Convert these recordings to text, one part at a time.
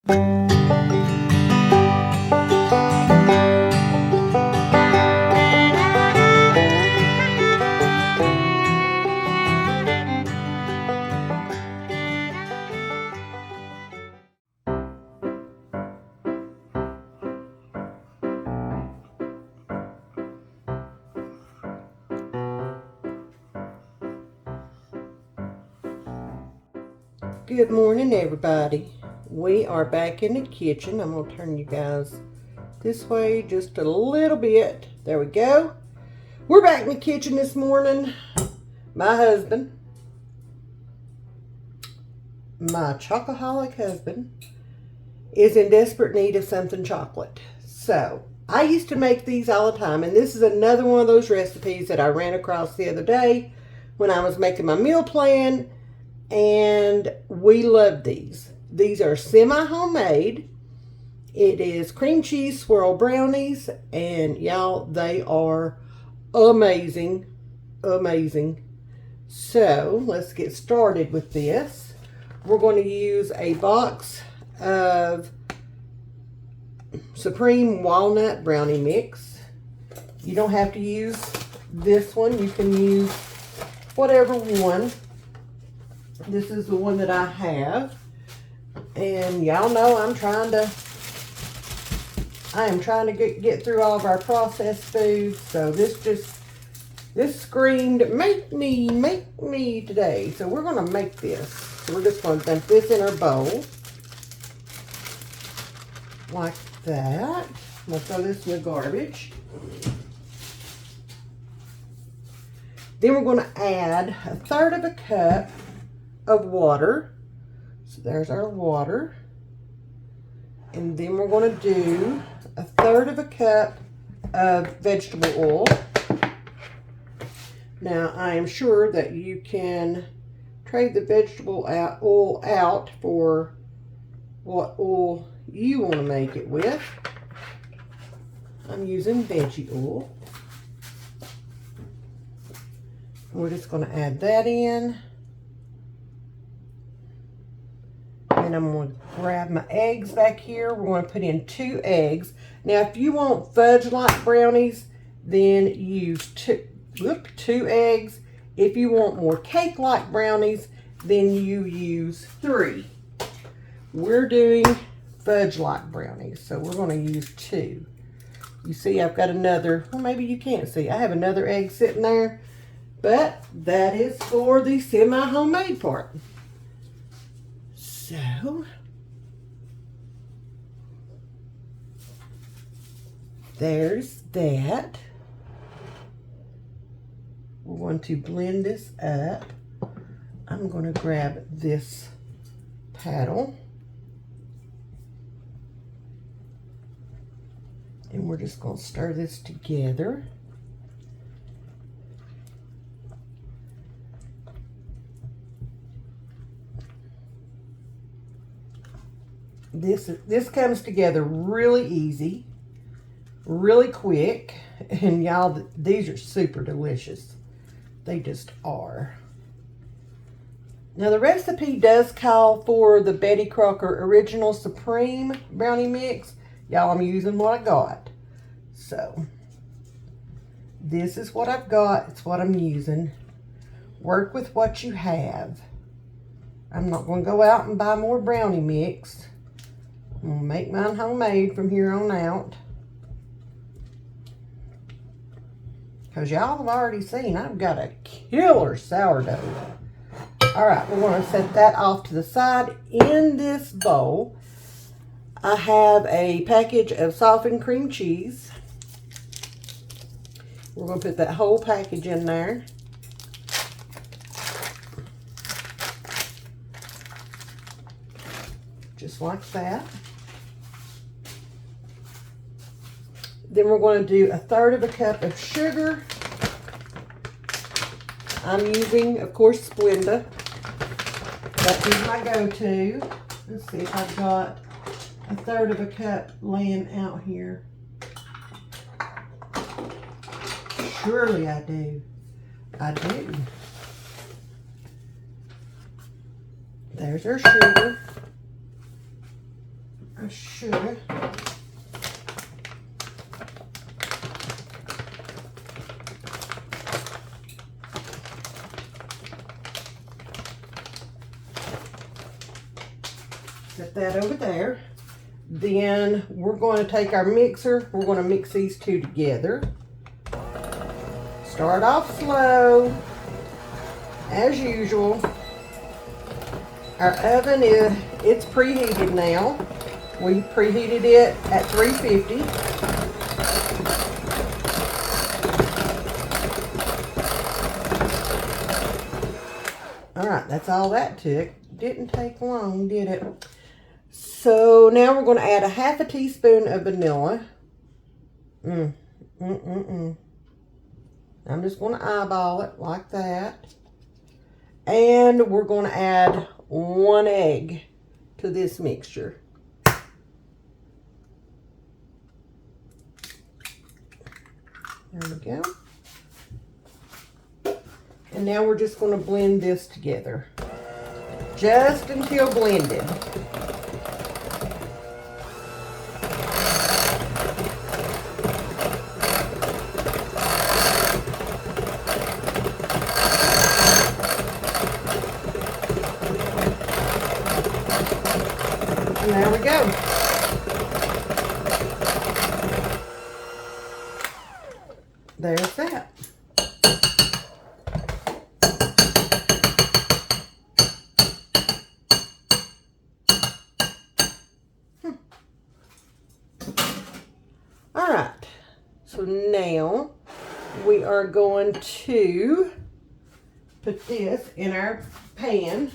Good morning, everybody. We are back in the kitchen. I'm going to turn you guys this way just a little bit. There we go. We're back in the kitchen this morning. My husband, my chocoholic husband, is in desperate need of something chocolate. So I used to make these all the time, and this is another one of those recipes that I ran across the other day when I was making my meal plan. And we love these. These are semi-homemade. It is cream cheese swirl brownies. And y'all, they are amazing. Amazing. So, let's get started with this. We're going to use a box of Supreme Walnut Brownie Mix. You don't have to use this one. You can use whatever one. This is the one that I have, and y'all know I am trying to get through all of our processed foods. So this screamed, make me today. So we're gonna make this. So we're just gonna dump this in our bowl like that. We'll throw this in the garbage. Then we're gonna add 1/3 of a cup of water. So there's our water. And then we're going to do 1/3 of a cup of vegetable oil. Now I am sure that you can trade the vegetable oil out for what oil you want to make it with. I'm using veggie oil. We're just going to add that in. And I'm going to grab my eggs back here. We're going to put in 2 eggs. Now, if you want fudge-like brownies, then use 2 eggs. If you want more cake-like brownies, then you use 3. We're doing fudge-like brownies, so we're going to use 2. You see, I've got another, well, maybe you can't see. I have another egg sitting there, but that is for the semi-homemade part. So, there's that. We're going to blend this up. I'm going to grab this paddle. And we're just going to stir this together. This comes together really easy, really quick, and y'all, these are super delicious. They just are. Now the recipe does call for the Betty Crocker Original Supreme Brownie Mix. Y'all, I'm using what I got. So, this is what I've got. It's what I'm using. Work with what you have. I'm not going to go out and buy more brownie mix. I'm going to make mine homemade from here on out. Because y'all have already seen I've got a killer sourdough. Alright, we're going to set that off to the side. In this bowl, I have a package of softened cream cheese. We're going to put that whole package in there. Just like that. Then we're going to do 1/3 of a cup of sugar. I'm using, of course, Splenda. That is my go-to. Let's see if I've got 1/3 of a cup laying out here. Surely I do. I do. There's our sugar. I should. Set that over there. Then we're going to take our mixer. We're going to mix these two together. Start off slow, as usual. Our oven it's preheated now. We preheated it at 350. All right, that's all that took. Didn't take long, did it? So now we're going to add a half a teaspoon of vanilla. I'm just going to eyeball it like that. And we're going to add 1 egg to this mixture. There we go. And now we're just going to blend this together. Just until blended. And there we go. There's that. All right. So now we are going to put this in our pan.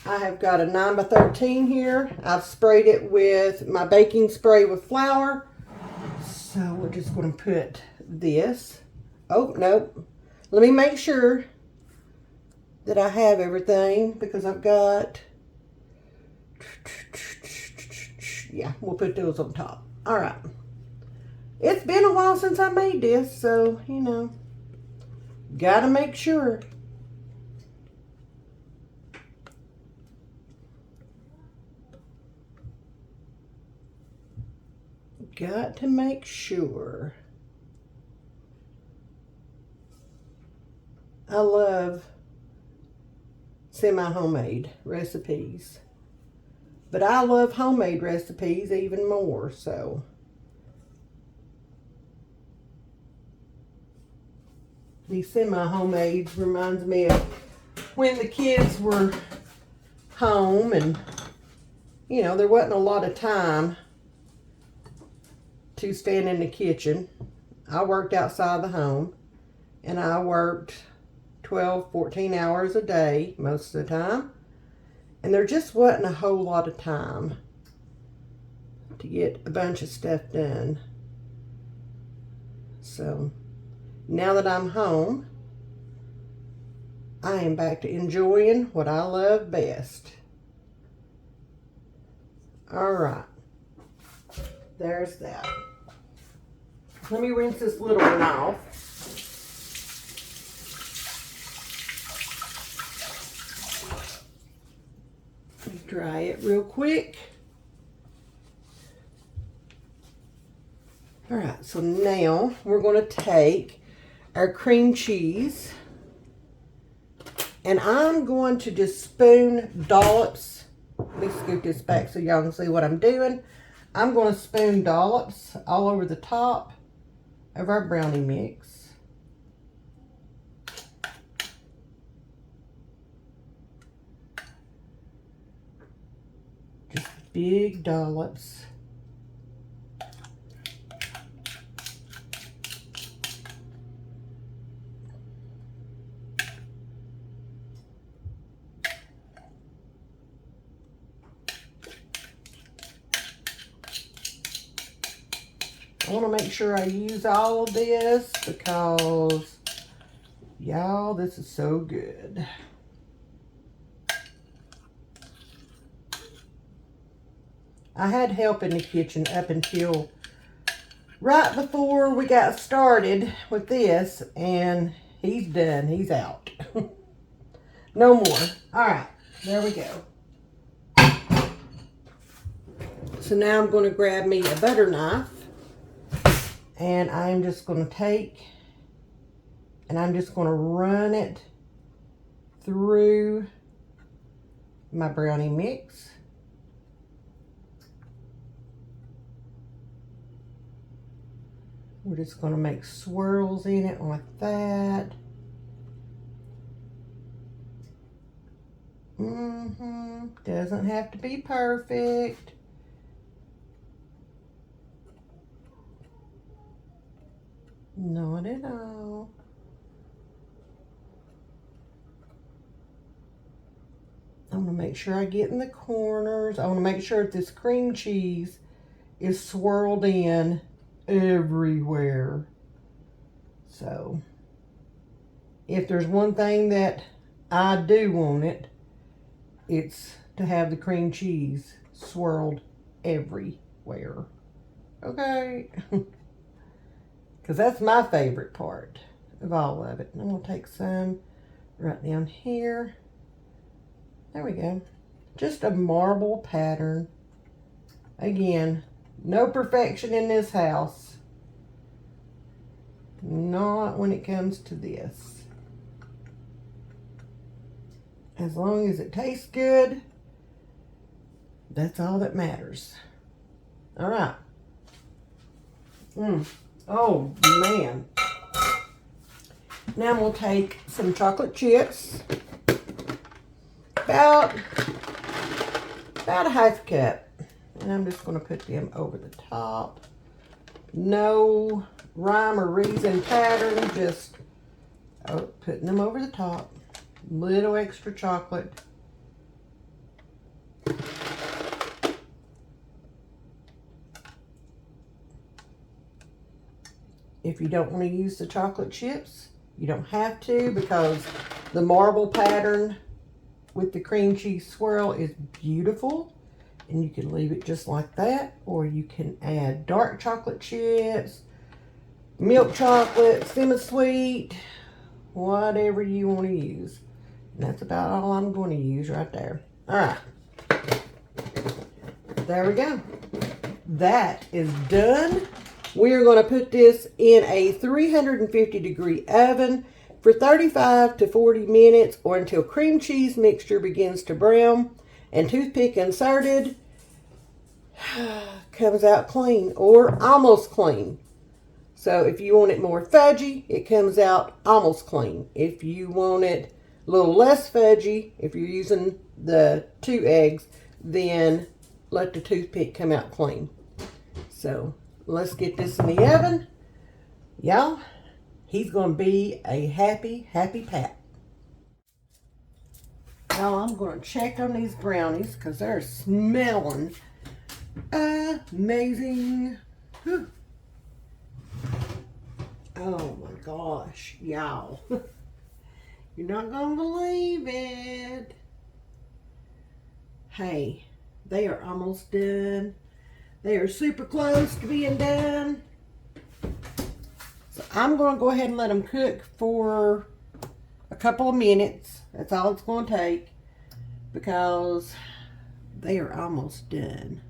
I have got a 9 by 13 here. I've sprayed it with my baking spray with flour. So we're just going to put this. Oh, nope. Let me make sure that I have everything because I've got, yeah, we'll put those on top. All right. It's been a while since I made this, so, you know, gotta make sure. Got to make sure. I love semi-homemade recipes, but I love homemade recipes even more, so. These semi-homemades reminds me of when the kids were home and, you know, there wasn't a lot of time to stand in the kitchen. I worked outside the home and I worked 12, 14 hours a day most of the time. And there just wasn't a whole lot of time to get a bunch of stuff done. So now that I'm home, I am back to enjoying what I love best. All right. There's that. Let me rinse this little one off. Let me dry it real quick. All right, so now we're going to take our cream cheese and I'm going to just spoon dollops. Let me scoot this back so y'all can see what I'm doing. I'm going to spoon dollops all over the top of our brownie mix. Just big dollops. I want to make sure I use all of this because, y'all, this is so good. I had help in the kitchen up until right before we got started with this, and he's done. He's out. No more. All right, there we go. So now I'm going to grab me a butter knife, and I'm just going to take, and I'm just going to run it through my brownie mix. We're just going to make swirls in it like that. Doesn't have to be perfect. Not at all. I want to make sure I get in the corners. I want to make sure that this cream cheese is swirled in everywhere. So, if there's one thing that I do want it, it's to have the cream cheese swirled everywhere. Okay? Because that's my favorite part of all of it. And I'm going to take some right down here. There we go. Just a marble pattern. Again, no perfection in this house. Not when it comes to this. As long as it tastes good, that's all that matters. All right. Oh, man. Now I'm going to take some chocolate chips. About a half cup. And I'm just going to put them over the top. No rhyme or reason pattern. Just putting them over the top. Little extra chocolate. If you don't want to use the chocolate chips, you don't have to, because the marble pattern with the cream cheese swirl is beautiful. And you can leave it just like that, or you can add dark chocolate chips, milk chocolate, semi-sweet, whatever you want to use. And that's about all I'm going to use right there. All right. There we go. That is done. We are going to put this in a 350 degree oven for 35 to 40 minutes, or until cream cheese mixture begins to brown and toothpick inserted comes out clean or almost clean. So if you want it more fudgy, it comes out almost clean. If you want it a little less fudgy, if you're using the 2 eggs, then let the toothpick come out clean. So let's get this in the oven. Y'all, he's going to be a happy, happy Pat. Now I'm going to check on these brownies because they're smelling amazing. Whew. Oh my gosh, y'all. You're not going to believe it. Hey, they are almost done. They are super close to being done. So I'm going to go ahead and let them cook for a couple of minutes. That's all it's going to take, because they are almost done.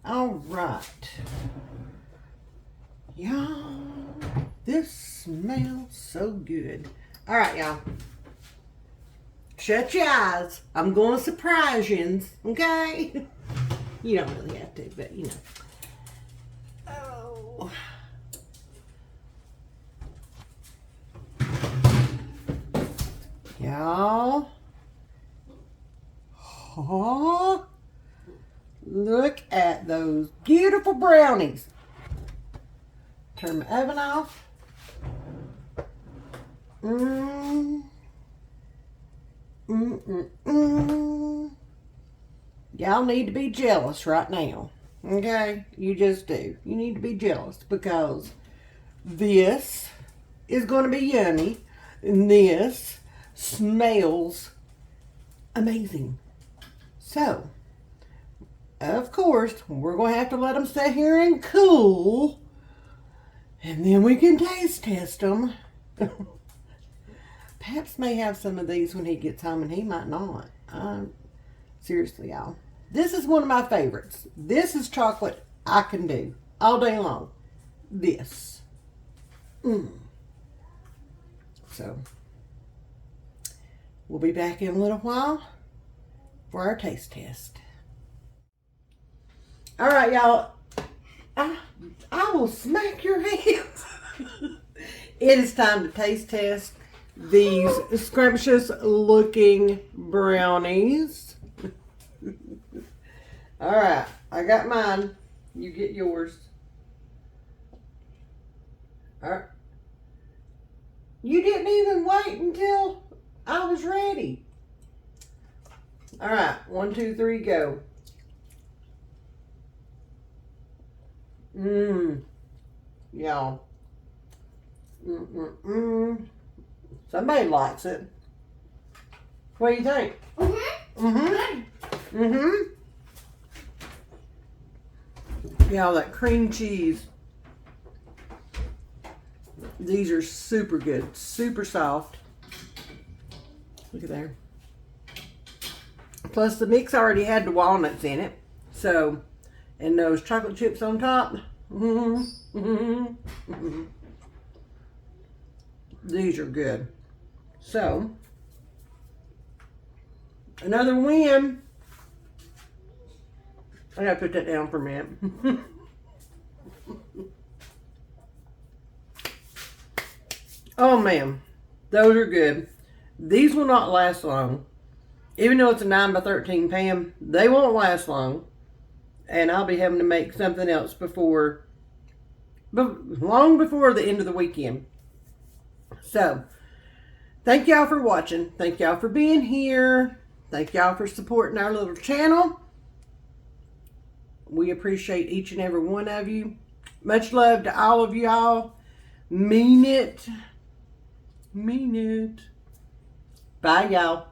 All right. Y'all, this smells so good. All right, y'all. Shut your eyes. I'm going to surprise you, okay? You don't really have to, but you know. Oh. Y'all. Oh. Look at those beautiful brownies. Turn my oven off. Y'all need to be jealous right now. Okay? You just do. You need to be jealous, because this is going to be yummy. And this smells amazing. So, of course, we're going to have to let them sit here and cool. And then we can taste test them. Paps may have some of these when he gets home, and he might not. Seriously, y'all. This is one of my favorites. This is chocolate I can do all day long. This. So, we'll be back in a little while for our taste test. All right, y'all. I will smack your hands. It is time to taste test these scrumptious looking brownies. All right, I got mine. You get yours. All right. You didn't even wait until I was ready. All right, 1, 2, 3, go. Y'all. Somebody likes it. What do you think? Y'all, that cream cheese. These are super good, super soft. Look at there. Plus the mix already had the walnuts in it. So, and those chocolate chips on top. These are good. So, another win. I gotta put that down for a minute. Oh man, those are good. These will not last long. Even though it's a 9 by 13 pan, they won't last long. And I'll be having to make something else long before the end of the weekend. So, thank y'all for watching. Thank y'all for being here. Thank y'all for supporting our little channel. We appreciate each and every one of you. Much love to all of y'all. Mean it. Mean it. Bye, y'all.